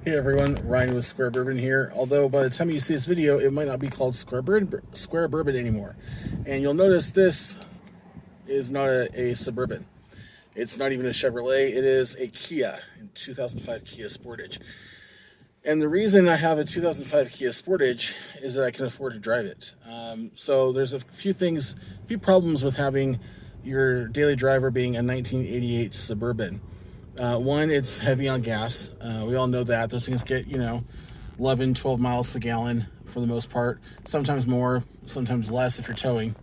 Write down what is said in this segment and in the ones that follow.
Hey everyone, Ryan with Square Bourbon here. Although by the time you see this video, it might not be called Square Bourbon anymore. And you'll notice this is not a Suburban. It's not even a Chevrolet. It is a Kia, in 2005 Kia Sportage. And the reason I have a 2005 Kia Sportage is that I can afford to drive it. So there's a few problems with having your daily driver being a 1988 Suburban. One, it's heavy on gas. We all know that. Those things get, 11, 12 miles to the gallon for the most part. Sometimes more, sometimes less if you're towing.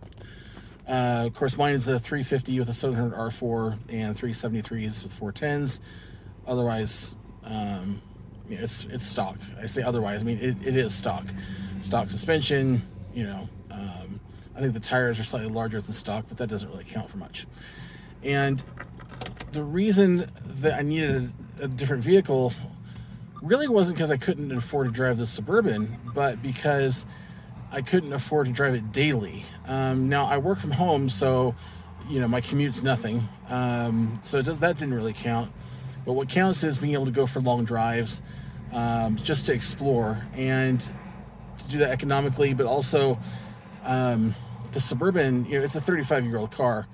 Of course, mine is a 350 with a 700 R4 and 373s with 410s. Otherwise, it's stock. I say otherwise, I mean, it is stock. Stock suspension, I think the tires are slightly larger than stock, but that doesn't really count for much. And the reason that I needed a different vehicle really wasn't because I couldn't afford to drive the Suburban, but because I couldn't afford to drive it daily. Now, I work from home, so, my commute's nothing. That didn't really count. But what counts is being able to go for long drives, just to explore and to do that economically, but also the Suburban, it's a 35-year-old car.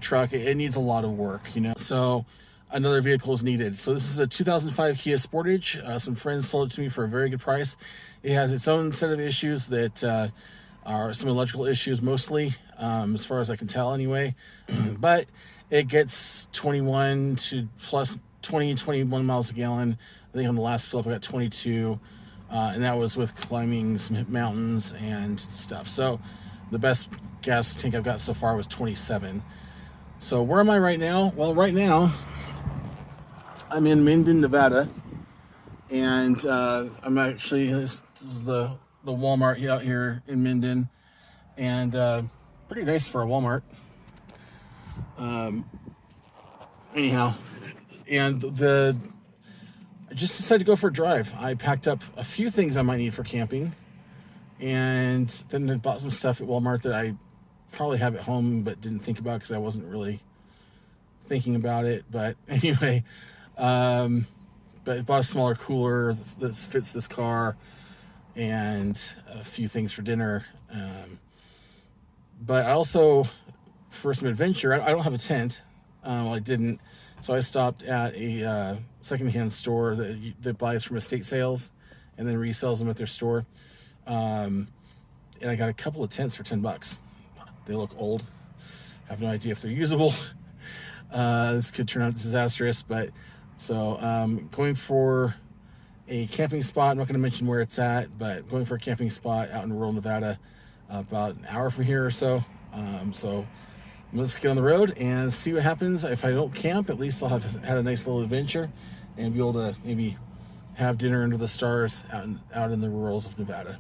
Truck, it needs a lot of work, so another vehicle is needed. So this is a 2005 Kia Sportage. Some friends sold it to me for a very good price. It has its own set of issues that are some electrical issues mostly, as far as I can tell anyway. But it gets 21 miles a gallon. I think on the last fill up I got 22, and that was with climbing some mountains and stuff. So the best gas tank I've got so far was 27. So where am I right now? Well, right now I'm in Minden, Nevada, and I'm actually this is the Walmart out here in Minden, and pretty nice for a Walmart. Anyhow, and I just decided to go for a drive. I packed up a few things I might need for camping, and then I bought some stuff at Walmart that I probably have at home but didn't think about because I wasn't really thinking about it. But anyway, but I bought a smaller cooler that fits this car and a few things for dinner. But I also, for some adventure, I don't have a tent. I didn't. So I stopped at a secondhand store that buys from estate sales and then resells them at their store. And I got a couple of tents for $10. They look old. I have no idea if they're usable. This could turn out disastrous, but so going for a camping spot. I'm not going to mention where it's at, but going for a camping spot out in rural Nevada, about an hour from here or so. So let's get on the road and see what happens. If I don't camp, at least I'll have had a nice little adventure and be able to maybe have dinner under the stars out in the rurals of Nevada.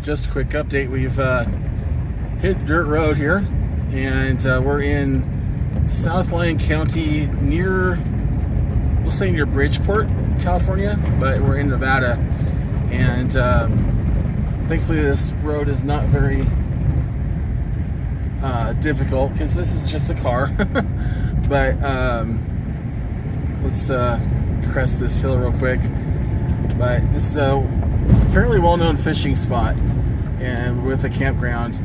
Just a quick update. We've hit dirt road here, and we're in South Lyon County we'll say near Bridgeport, California, but we're in Nevada. And thankfully this road is not very difficult because this is just a car. But let's crest this hill real quick. But this is a fairly well-known fishing spot and with a campground.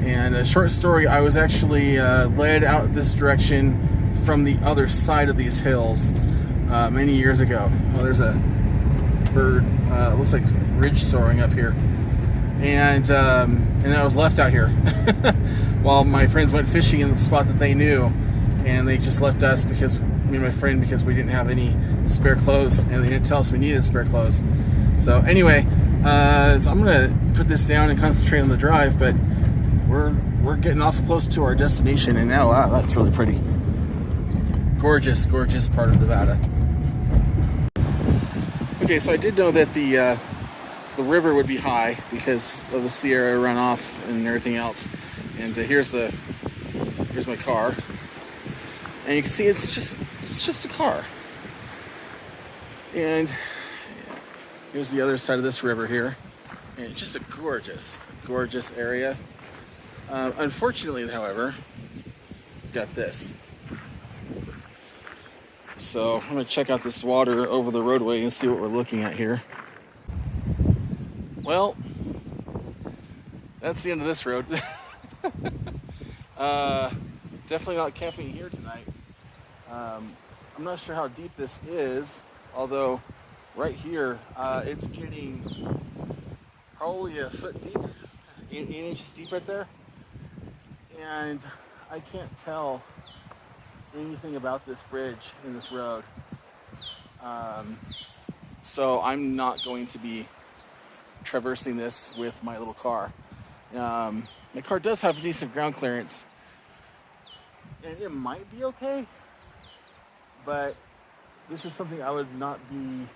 And a short story, I was actually led out this direction from the other side of these hills many years ago. Oh, there's a bird, looks like ridge soaring up here, and I was left out here while my friends went fishing in the spot that they knew, and they just left us because me and my friend, because we didn't have any spare clothes, and they didn't tell us we needed spare clothes. So anyway, so I'm gonna put this down and concentrate on the drive, but we're getting awful close to our destination, and now wow, that's really pretty. Gorgeous part of Nevada. Okay, so I did know that the river would be high because of the Sierra runoff and everything else. And here's my car, and you can see it's just a car. And here's the other side of this river here, and it's just a gorgeous gorgeous area. Unfortunately, however, we've got this. So I'm going to check out this water over the roadway and see what we're looking at here. Well, that's the end of this road. Definitely not camping here tonight. I'm not sure how deep this is, although right here it's getting probably a foot deep, 8 inches deep right there. And I can't tell anything about this bridge in this road. So I'm not going to be traversing this with my little car. My car does have decent ground clearance, and it might be okay, but this is something I would be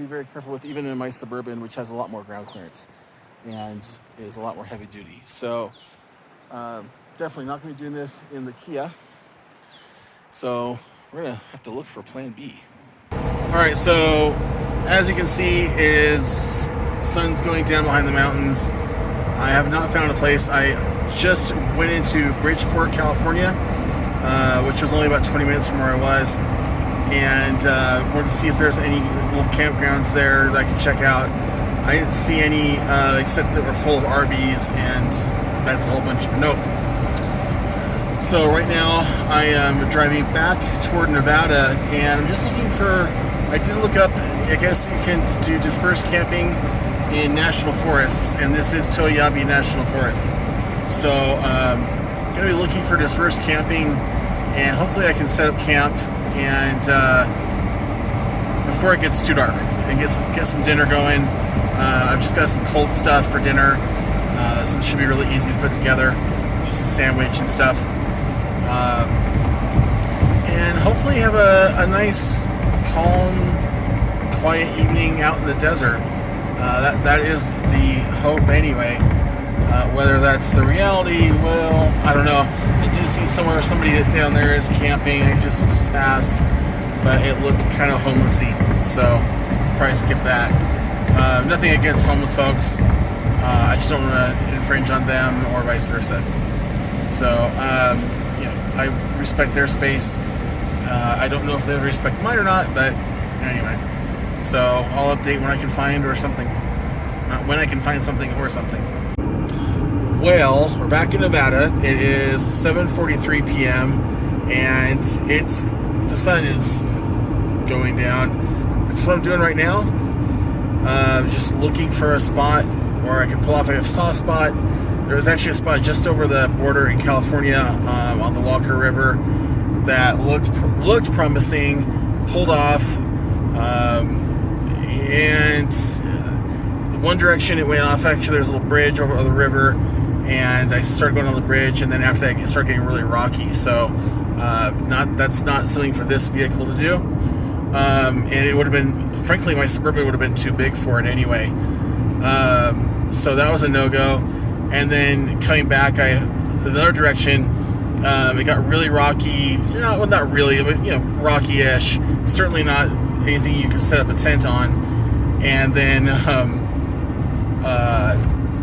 very careful with, even in my Suburban, which has a lot more ground clearance and is a lot more heavy duty. So definitely not going to be doing this in the Kia. So we're going to have to look for plan B. All right, so as you can see, sun's going down behind the mountains. I have not found a place. I just went into Bridgeport, California, which was only about 20 minutes from where I was, and wanted to see if there's any little campgrounds there that I could check out. I didn't see any except that were full of RVs, and that's a whole bunch of nope. So right now I am driving back toward Nevada, and I'm just looking for, I did look up, I guess you can do dispersed camping in national forests, and this is Toyabe National Forest. So I'm going to be looking for dispersed camping, and hopefully I can set up camp and before it gets too dark, and get some dinner going. I've just got some cold stuff for dinner. Something should be really easy to put together, just a sandwich and stuff. And hopefully have a nice, calm, quiet evening out in the desert. That is the hope anyway. Whether that's the reality, well, I don't know. I do see somebody down there is camping. I just was past, but it looked kind of homelessy, so probably skip that. Nothing against homeless folks. I just don't want to infringe on them or vice versa. So, I respect their space. I don't know if they respect mine or not, but anyway. So I'll update when I can find or something. When I can find something or something. Well, we're back in Nevada. It is 7:43 p.m. and the sun is going down. That's what I'm doing right now. Just looking for a spot where I can pull off. I saw a spot. There was actually a spot just over the border in California on the Walker River that looked promising. Pulled off, and one direction it went off. Actually, there's a little bridge over the river, and I started going on the bridge, and then after that it started getting really rocky. So that's not something for this vehicle to do. And it would have been, frankly, my Suburban would have been too big for it anyway. So that was a no-go. And then coming back, the other direction, it got really rocky. Well, not really, but rocky-ish. Certainly not anything you could set up a tent on. And then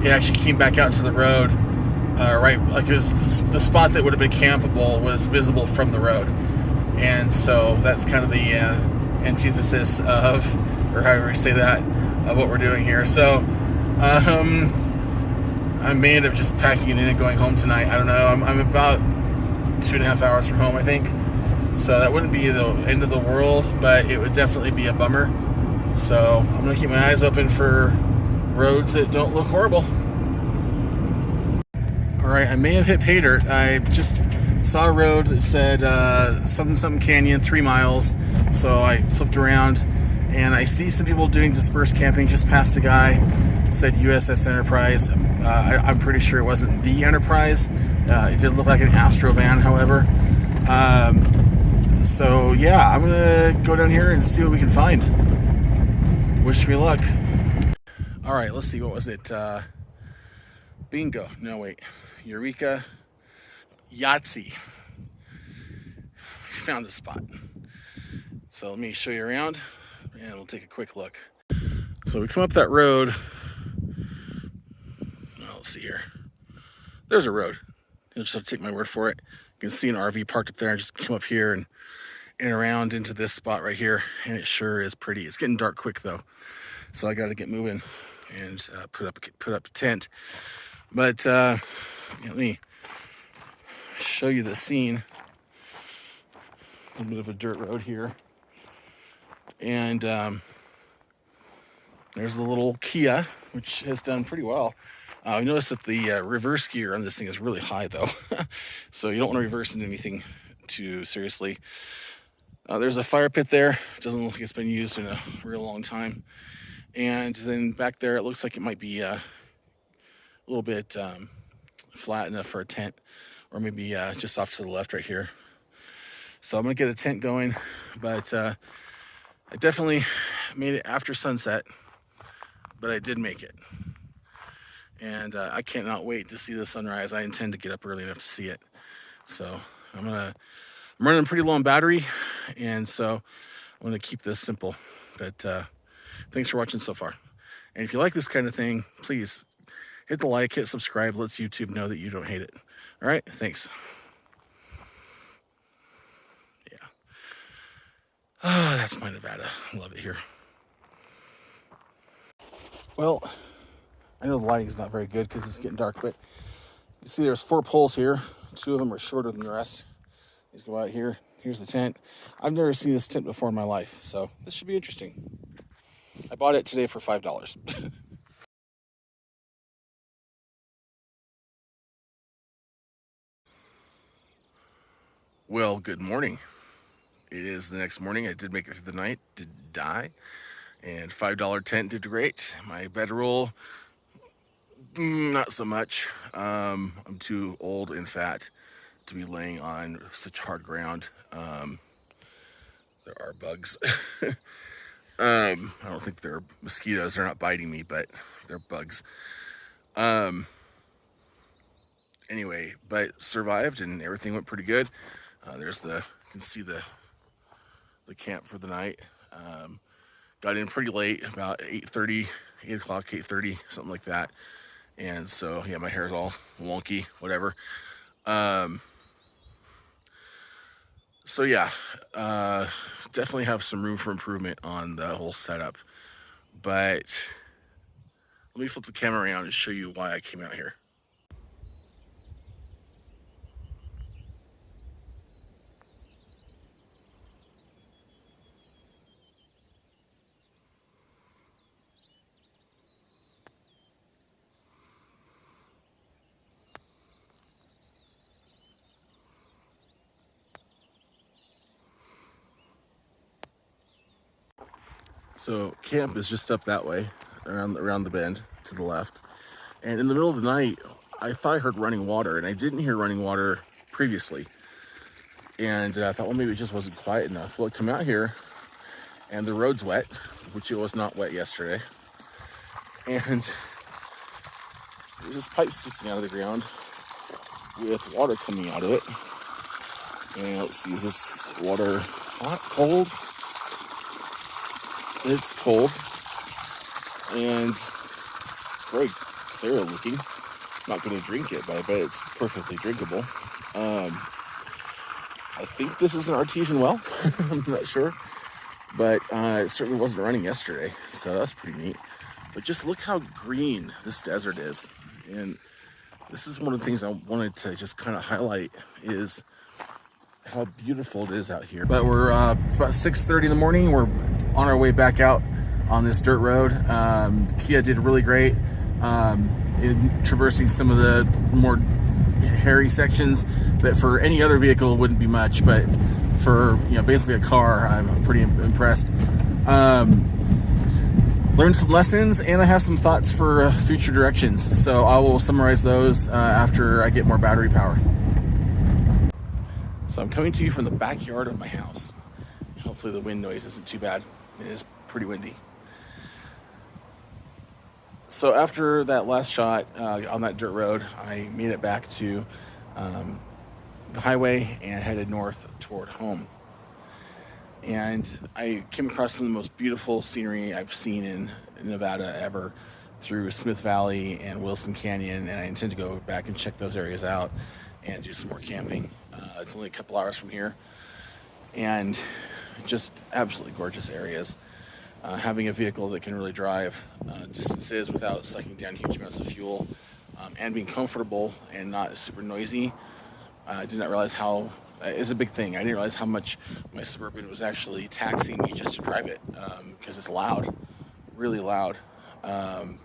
it actually came back out to the road, right? Like it was the spot that would have been campable was visible from the road, and so that's kind of the antithesis of, or however you say that, of what we're doing here. So I may end up just packing it in and going home tonight. I don't know. I'm about 2.5 hours from home, I think. So that wouldn't be the end of the world, but it would definitely be a bummer. So I'm going to keep my eyes open for roads that don't look horrible. Alright, I may have hit pay dirt. I just saw a road that said something canyon, 3 miles. So I flipped around, and I see some people doing dispersed camping. Just past a guy, said USS Enterprise. I'm pretty sure it wasn't the Enterprise. It did look like an Astro van, however. So yeah, I'm gonna go down here and see what we can find. Wish me luck. Alright, let's see, what was it? Bingo. No, wait. Eureka. Yahtzee. Found the spot. So let me show you around, and we'll take a quick look. So we come up that road, see here. There's a road. You'll just have to take my word for it. You can see an RV parked up there. I just come up here and around into this spot right here, and it sure is pretty. It's getting dark quick though, so I got to get moving and put up a tent. But let me show you the scene. A little bit of a dirt road here, and there's the little Kia, which has done pretty well. I noticed that the reverse gear on this thing is really high though, so you don't want to reverse into anything too seriously. There's a fire pit there. It doesn't look like it's been used in a real long time. And then back there, it looks like it might be a little bit flat enough for a tent, or maybe just off to the left right here. So I'm gonna get a tent going, but I definitely made it after sunset, but I did make it. And I cannot wait to see the sunrise. I intend to get up early enough to see it. So I'm running pretty low on battery, and so I'm going to keep this simple. But thanks for watching so far. And if you like this kind of thing, please hit the like, hit subscribe. Lets YouTube know that you don't hate it. All right, thanks. Yeah. That's my Nevada. Love it here. Well, I know the lighting's not very good because it's getting dark, but you see there's 4 poles here. 2 of them are shorter than the rest. These go out here. Here's the tent. I've never seen this tent before in my life, so this should be interesting. I bought it today for $5. Well, good morning. It is the next morning. I did make it through the night, did die, and $5 tent did great. My bedroll, not so much. I'm too old and fat to be laying on such hard ground. There are bugs. I don't think they're mosquitoes. They're not biting me, but they're bugs. Anyway, but survived and everything went pretty good. You can see the camp for the night. Got in pretty late, about 8:30, 8 o'clock, 8:30, something like that. And so, yeah, my hair's all wonky, whatever. So yeah, definitely have some room for improvement on the whole setup. But let me flip the camera around and show you why I came out here. So camp is just up that way, around the bend to the left. And in the middle of the night, I thought I heard running water, and I didn't hear running water previously. And I thought, well, maybe it just wasn't quiet enough. Well, I come out here, and the road's wet, which it was not wet yesterday. And there's this pipe sticking out of the ground with water coming out of it. And let's see, is this water hot, cold? It's cold and very clear looking. Not going to drink it, but I bet it's perfectly drinkable. I think this is an artesian well. I'm not sure, but it certainly wasn't running yesterday, so that's pretty neat. But just look how green this desert is, and this is one of the things I wanted to just kind of highlight is how beautiful it is out here. But it's about 6:30 in the morning. We're on our way back out on this dirt road. Kia did really great in traversing some of the more hairy sections that for any other vehicle wouldn't be much, but for basically a car, I'm pretty impressed. Learned some lessons, and I have some thoughts for future directions, so I will summarize those after I get more battery power. So I'm coming to you from the backyard of my house. Hopefully the wind noise isn't too bad. It is pretty windy. So after that last shot on that dirt road, I made it back to the highway and headed north toward home. And I came across some of the most beautiful scenery I've seen in Nevada ever. through Smith Valley and Wilson Canyon, and I intend to go back and check those areas out and do some more camping. It's only a couple hours from here, and just absolutely gorgeous areas. Having a vehicle that can really drive distances without sucking down huge amounts of fuel, and being comfortable and not super noisy. I did not realize how it's a big thing. I didn't realize how much my Suburban was actually taxing me just to drive it, because it's loud, really loud. And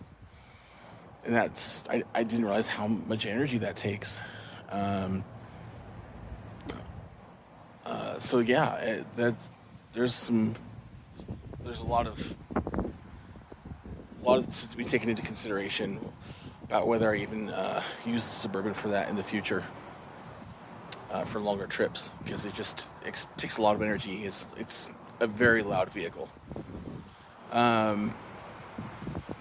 I didn't realize how much energy that takes. Um, so yeah, there's there's a lot to be taken into consideration about whether I even use the Suburban for that in the future, for longer trips, because takes a lot of energy. It's a very loud vehicle. Um,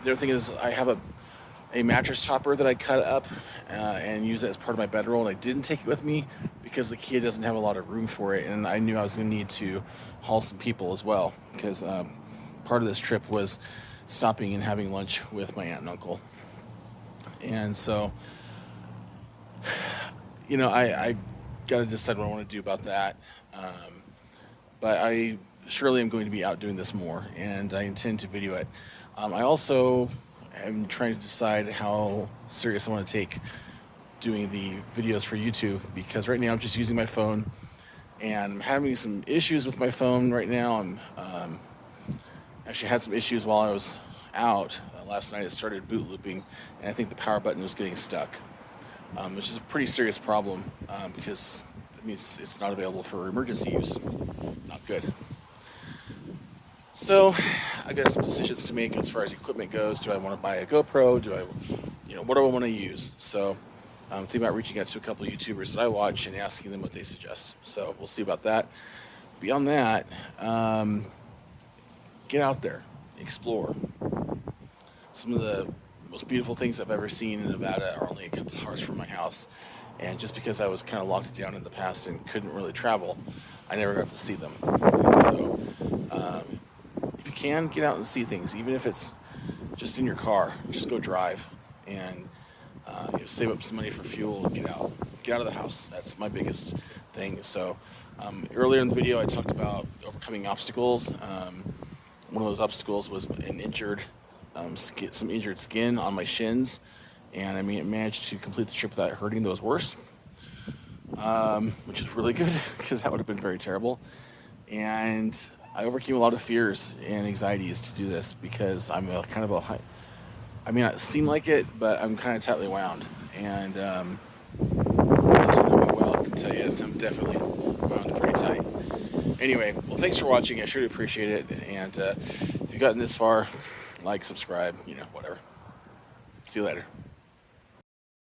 the other thing is I have a mattress topper that I cut up and use it as part of my bedroll, and I didn't take it with me because the Kia doesn't have a lot of room for it, and I knew I was going to need to haul some people as well, because part of this trip was stopping and having lunch with my aunt and uncle. And so, I got to decide what I want to do about that. But I surely am going to be out doing this more, and I intend to video it. I also am trying to decide how serious I want to take doing the videos for YouTube, because right now I'm just using my phone, and I'm having some issues with my phone right now. I'm actually had some issues while I was out. Last night it started boot looping, and I think the power button was getting stuck, which is a pretty serious problem, because it means it's not available for emergency use. Not good. So I got some decisions to make as far as equipment goes. Do I want to buy a GoPro? What do I want to use? So I'm thinking about reaching out to a couple of YouTubers that I watch and asking them what they suggest. So we'll see about that. Beyond that, get out there, explore. Some of the most beautiful things I've ever seen in Nevada are only a couple hours from my house. And just because I was kind of locked down in the past and couldn't really travel, I never got to see them. And so, if you can, get out and see things, even if it's just in your car. Just go drive and save up some money for fuel. Get out of the house. That's my biggest thing. So, earlier in the video, I talked about overcoming obstacles. One of those obstacles was some injured skin on my shins, and I managed to complete the trip without hurting those worse, which is really good because that would have been very terrible. And I overcame a lot of fears and anxieties to do this, because I'm I may not seem like it, but I'm kind of tightly wound, and those who know me well can tell you I'm definitely wound pretty tight. Anyway, well, thanks for watching. I sure appreciate it, and if you've gotten this far, like, subscribe, whatever. See you later.